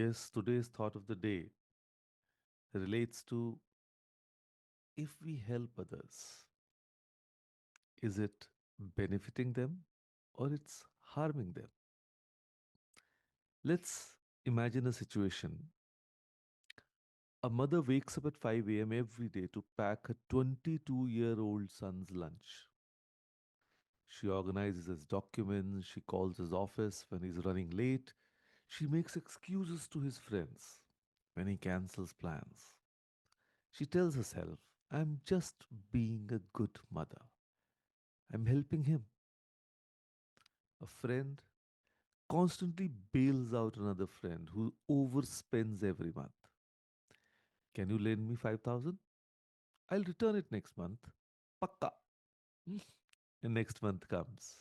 guess today's thought of the day relates to if we help others, is it benefiting them or it's harming them? Let's imagine a situation. A mother wakes up at 5 a.m. every day to pack her 22-year-old son's lunch. She organizes his documents, she calls his office when he's running late, she makes excuses to his friends when he cancels plans. She tells herself, I'm just being a good mother. I'm helping him. A friend constantly bails out another friend who overspends every month. Can you lend me 5,000? I'll return it next month. Pakka. And next month comes.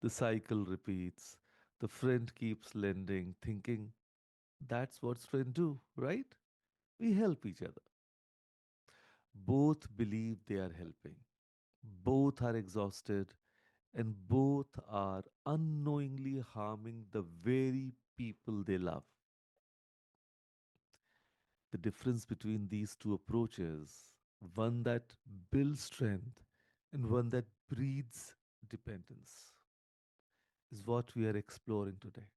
The cycle repeats. The friend keeps lending, thinking that's what friends do, right? We help each other. Both believe they are helping. Both are exhausted and both are unknowingly harming the very people they love. The difference between these two approaches, one that builds strength and one that breeds dependence, is what we are exploring today.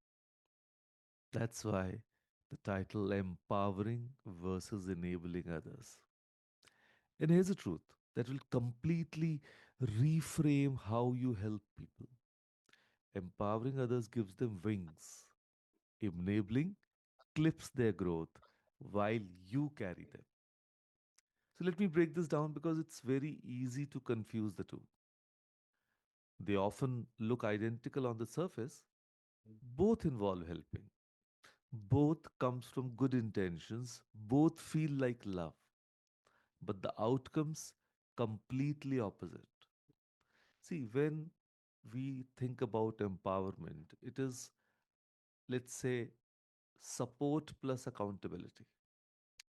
That's why the title Empowering versus Enabling Others. And here's the truth that will completely reframe how you help people. Empowering others gives them wings, enabling clips their growth while you carry them. So let me break this down because it's very easy to confuse the two. They often look identical on the surface. Both involve helping. Both comes from good intentions. Both feel like love. But the outcomes completely opposite. See, when we think about empowerment, it is, let's say, support plus accountability.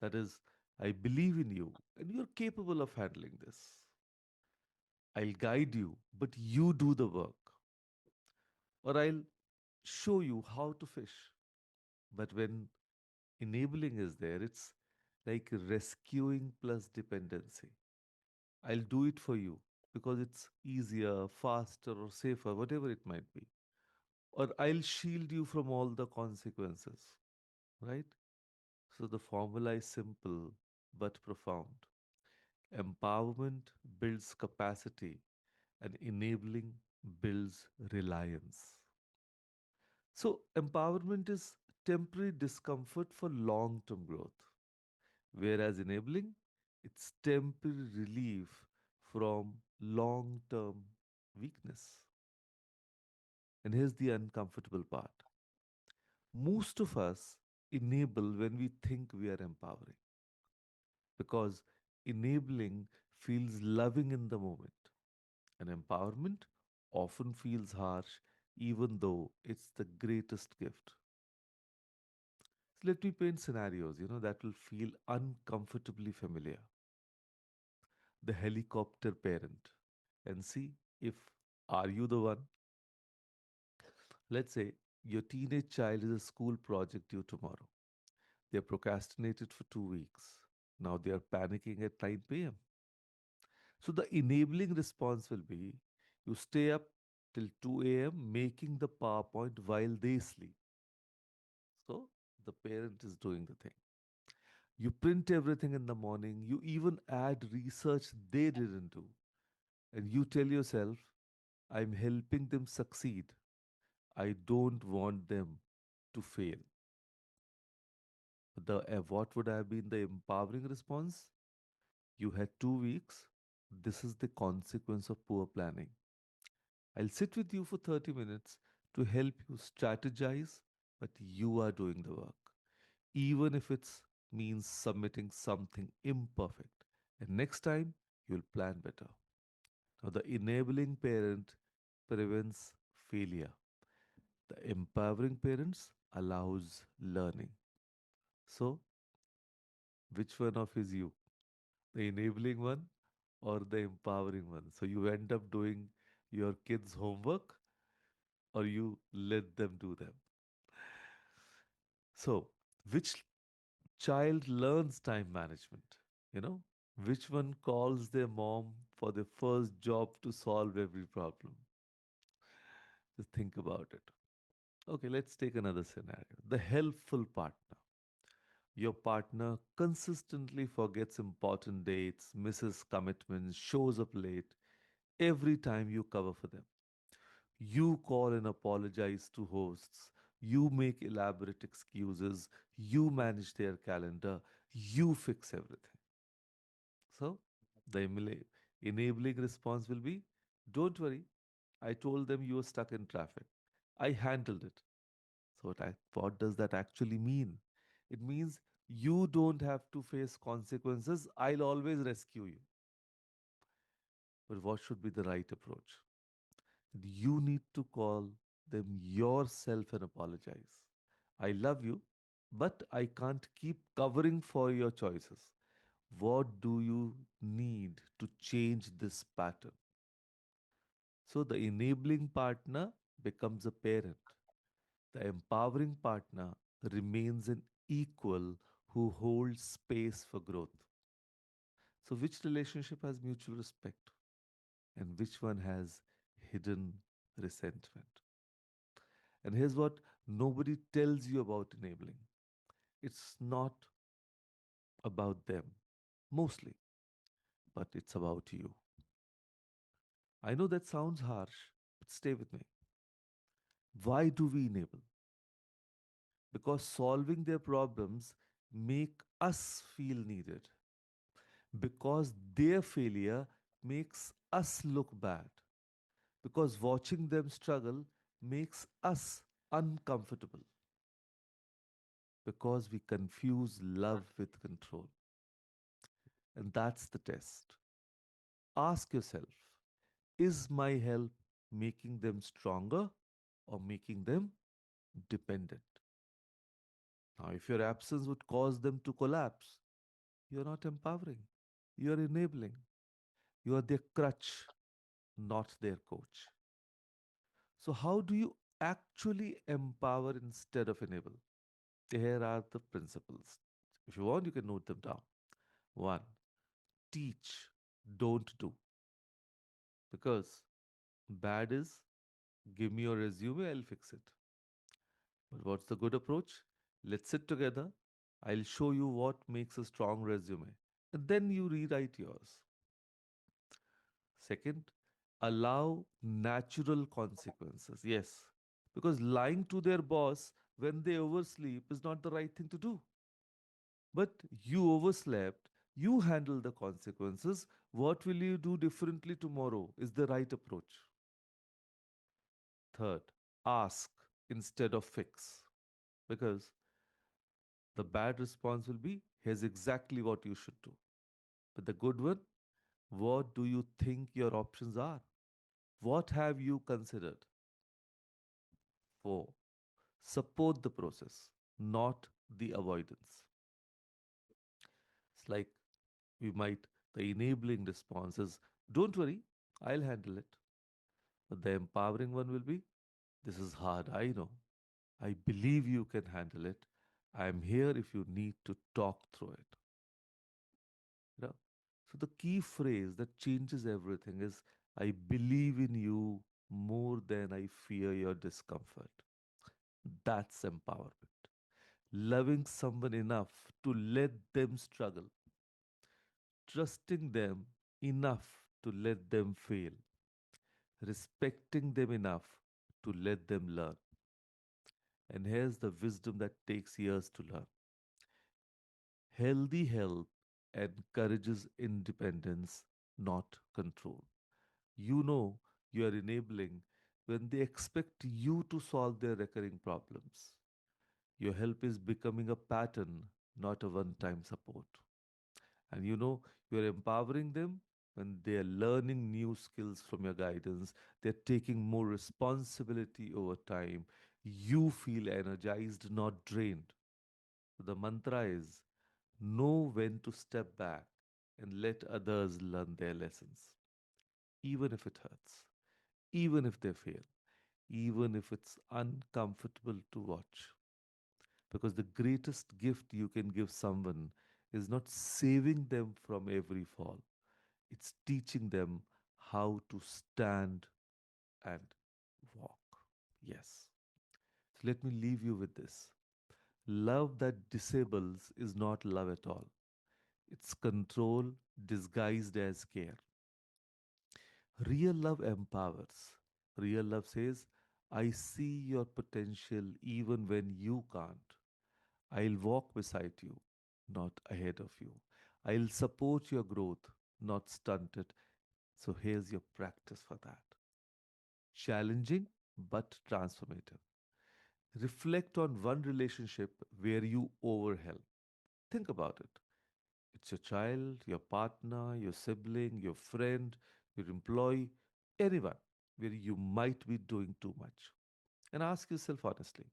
That is, I believe in you and you're capable of handling this. I'll guide you, but you do the work. Or I'll show you how to fish. But when enabling is there, it's like rescuing plus dependency. I'll do it for you because it's easier, faster, or safer, whatever it might be. Or I'll shield you from all the consequences, right? So the formula is simple but profound. Empowerment builds capacity, and enabling builds reliance. So, empowerment is temporary discomfort for long term growth, whereas enabling, it's temporary relief from long term weakness. And here's the uncomfortable part most of us enable when we think we are empowering, because enabling feels loving in the moment, and empowerment often feels harsh, even though it's the greatest gift. So let me paint scenarios, that will feel uncomfortably familiar. The helicopter parent. And see if are you the one? Let's say your teenage child is a school project due tomorrow. They procrastinated for 2 weeks. Now they are panicking at 9 p.m. So the enabling response will be you stay up till 2 a.m. making the PowerPoint while they sleep. So the parent is doing the thing. You print everything in the morning. You even add research they didn't do. And you tell yourself, I'm helping them succeed. I don't want them to fail. What would have been the empowering response? You had 2 weeks. This is the consequence of poor planning. I'll sit with you for 30 minutes to help you strategize, but you are doing the work, even if it means submitting something imperfect. And next time, you'll plan better. Now, the enabling parent prevents failure. The empowering parents allows learning. So, which one of is you? The enabling one or the empowering one? So you end up doing your kids' homework or you let them do them. So Which child learns time management? You know, which one calls their mom for their first job to solve every problem? Just think about it. Okay, let's take another scenario. The helpful partner. Your partner consistently forgets important dates, misses commitments, shows up late every time you cover for them. You call and apologize to hosts. You make elaborate excuses. You manage their calendar. You fix everything. So, the enabling response will be, don't worry, I told them you were stuck in traffic. I handled it. So, what does that actually mean? It means you don't have to face consequences. I'll always rescue you. But what should be the right approach? You need to call them yourself and apologize. I love you, but I can't keep covering for your choices. What do you need to change this pattern? So the enabling partner becomes a parent. The empowering partner remains an equal who holds space for growth. So, which relationship has mutual respect and which one has hidden resentment? And here's what nobody tells you about enabling, it's not about them, mostly, but it's about you. I know that sounds harsh, but stay with me. Why do we enable? Because solving their problems make us feel needed, because their failure makes us look bad, because watching them struggle makes us uncomfortable, because we confuse love with control. And that's the test. Ask yourself, is my help making them stronger or making them dependent? Now, if your absence would cause them to collapse, you're not empowering, you're enabling. You are their crutch, not their coach. So, how do you actually empower instead of enable? Here are the principles. If you want, you can note them down. One, teach, don't do. Because bad is give me your resume, I'll fix it. But what's the good approach? Let's sit together. I'll show you what makes a strong resume. And then you rewrite yours. Second, allow natural consequences. Yes, because lying to their boss when they oversleep is not the right thing to do. But you overslept, you handle the consequences. What will you do differently tomorrow is the right approach. Third, ask instead of fix. Because the bad response will be here's exactly what you should do. But the good one, what do you think your options are? What have you considered? Four, support the process, not the avoidance. It's like we might, the enabling response is, don't worry, I'll handle it. But the empowering one will be, this is hard, I know. I believe you can handle it. I'm here if you need to talk through it. You know? So the key phrase that changes everything is, I believe in you more than I fear your discomfort. That's empowerment. Loving someone enough to let them struggle, trusting them enough to let them fail, respecting them enough to let them learn. And here's the wisdom that takes years to learn. Healthy help encourages independence, not control. You know you are enabling when they expect you to solve their recurring problems. Your help is becoming a pattern, not a one time support. And you know you're empowering them when they are learning new skills from your guidance, they're taking more responsibility over time. You feel energized, not drained. So the mantra is know when to step back and let others learn their lessons, even if it hurts, even if they fail, even if it's uncomfortable to watch. Because the greatest gift you can give someone is not saving them from every fall, it's teaching them how to stand and walk. Yes. So let me leave you with this. Love that disables is not love at all. It's control disguised as care. Real love empowers. Real love says, I see your potential even when you can't. I'll walk beside you, not ahead of you. I'll support your growth, not stunt it. So here's your practice for that. Challenging but transformative. Reflect on one relationship where you overhelp. Think about it. It's your child, your partner, your sibling, your friend, your employee, anyone where you might be doing too much. And ask yourself honestly,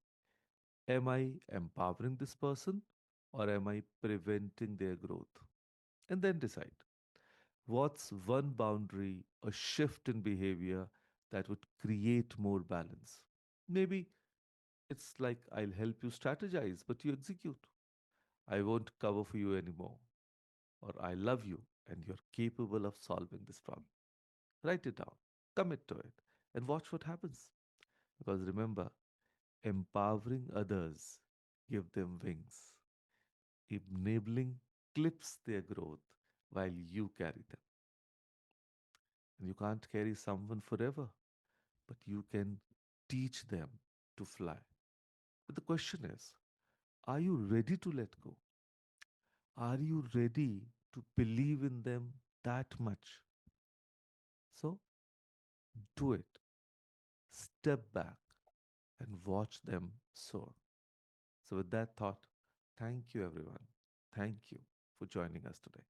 am I empowering this person or am I preventing their growth? And then decide what's one boundary, a shift in behavior that would create more balance. Maybe it's like I'll help you strategize, but you execute. I won't cover for you anymore. Or I love you and you're capable of solving this problem. Write it down, commit to it, and watch what happens. Because remember, empowering others give them wings. Enabling clips their growth while you carry them. And you can't carry someone forever, but you can teach them to fly. But the question is, are you ready to let go? Are you ready to believe in them that much? So do it. Step back and watch them soar. So, with that thought, thank you, everyone. Thank you for joining us today.